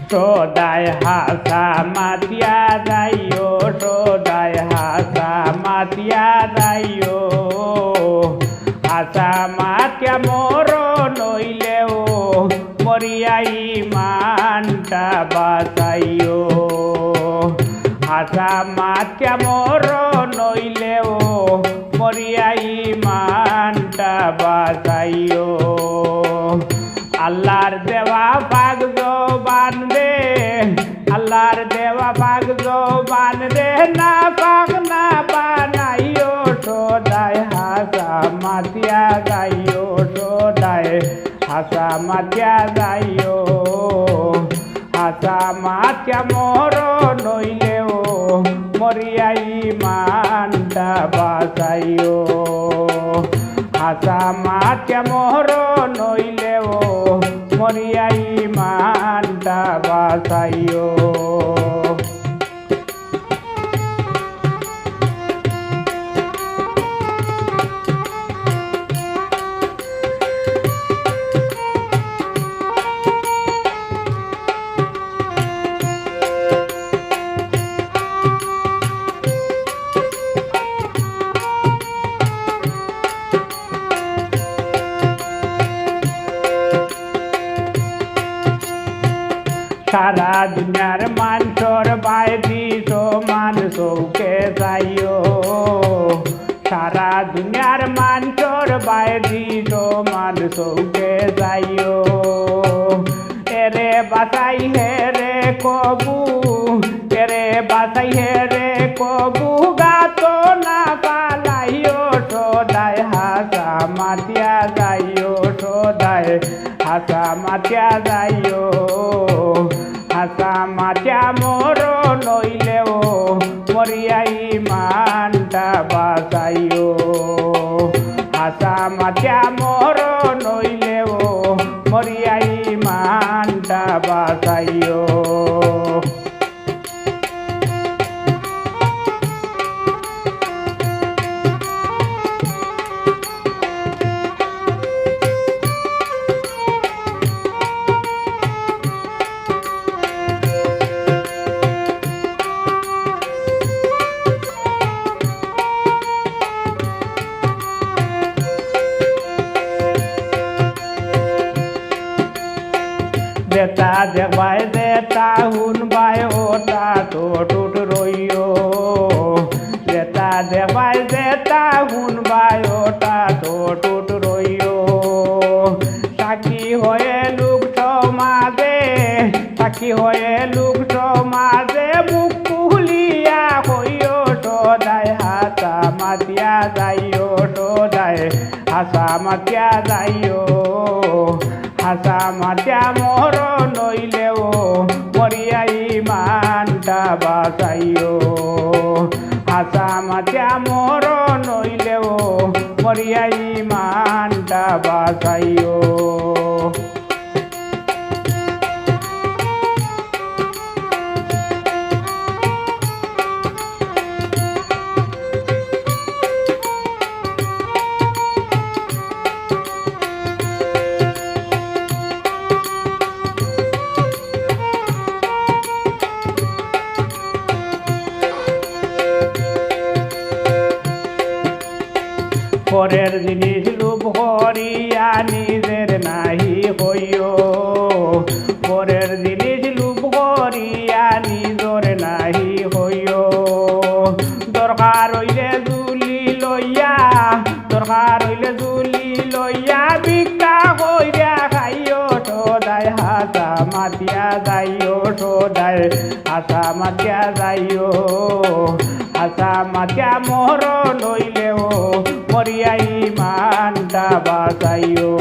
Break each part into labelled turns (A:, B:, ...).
A: সদায় হাসা মাতিয়া যাইও সদায় হাসা মাতিয়া যাইও হাসা মাতিয়া মোর নইলেও মরিয়াই মানটা বাঁচাইও হাসা মাতিয়া মোর নইলেও মরিয়াই মানটা বাঁচাইও আল্লাহর দেওয়া ভাগ জবান রে আল্লাহর দেওয়া ভাগ জবান রে না পাক না বানাইও সদায় হাসা মাতিয়া যাইও সদায় হাসা মাতিয়া যাইও হাসা মাতিয়া মোর নইলেও মরিয়াই মানটা বাঁচাইও হাসা মাতিয়া মোর নইলেও মরিয়াই মানটা বাঁচাইও সারা দুনিয়ার মানুষর বাইদি সমান চৌকে যাইও সারা দুনিয়ার মানুষর বাইদি সমান চৌকে যাইও এরে বাঁচাই হে রে কবু এরে বাঁচাই হে রে কবু গাতো না পালাইও সদায় হাসা মাতিয়া যাইও সদায় হাসা মাতিয়া যাইও হাসা মাতিয়া মোর নইলেও মরিয়াই মানটা বাঁচাইও হাসা মাতিয়া মোর নইলেও মরিয়াই মানটা বাঁচাইও দেতা দেখবাই দেতা শুনবাই ওটা তো টুট রইও দেতা দেখবাই দেতা শুনবাই ওটা তো টুট রইও সাক্ষী হয়ে লোক সমাজে সাক্ষী হয়ে লোক সমাজে মুখ খুলিয়া হইও সদায় হাসা মাতিয়া যাইও সদায় হাসা মাতিয়া যাইও হাসা মাতিয়া মোর নইলেও মরিয়াই মানটা বাঁচাইও হাসা মাতিয়া মোর নইলেও মরিয়াই মানটা বাঁচাইও পরের জিনিস লোভ করিয়া নিজের নাহি হইও পরের জিনিস লোভ করিয়া নিজর নাহি হইও দরকার হইলে জুলি লইয়া দরকার হইলে জুলি লইয়া ভিক্ষা কইরা খাইও সদায় হাসা মাতিয়া যাইও সদায় হাসা মাতিয়া যাইও হাসা মাতিয়া মোর নইলেও মরিয়াই মানটা বাঁচাইও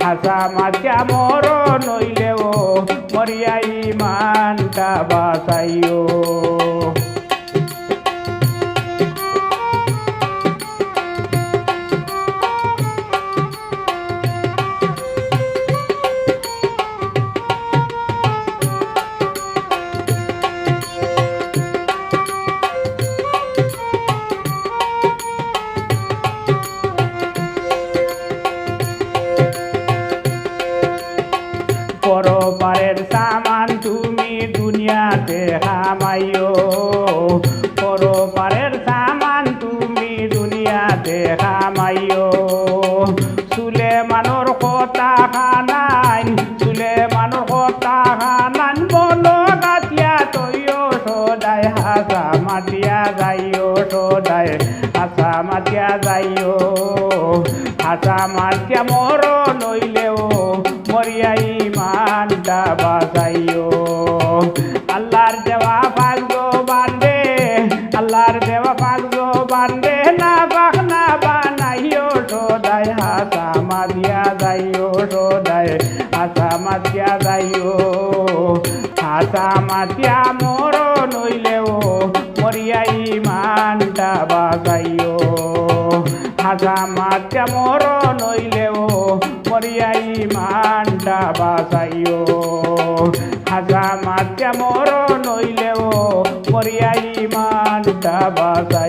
A: হাসা মাতিয়া মোর নইলেও মরিয়াই মানটা বাঁচাইও পরপারের সামান তুমি দুনিয়াতে হামাইও পরপারের সামান তুমি দুনিয়াতে হামাইও সুলেমানোর কথা খানাইন সুলেমানোর কথা খানান বলো গাতিয়া তৈও সদায় হাসা মাতিয়া যাইও সদায় হাসা মাতিয়া যাইও হাসা মাতিয়া মর নইলেও মরিয়া ইমানটা বাঁচাইও আল্লাহর দেওয়া ভাগ্য বান্ধে আল্লাহর দেওয়া ভাগ্য বান্ধে না বানাইও সদায় হাসা মাতিয়া যাইও সদায় হাসা মাতিয়া যাইও হাসা মাতিয়া মর নইলেও মরিয়া ইমানটা বাঁচাইও হাসা মাতিয়া মর নইলেও মরিয়া ইমানটা বাঁচাইও হাসা মাতিয়া মর নইলেও মরিয়া ইমানটা বাঁচাইও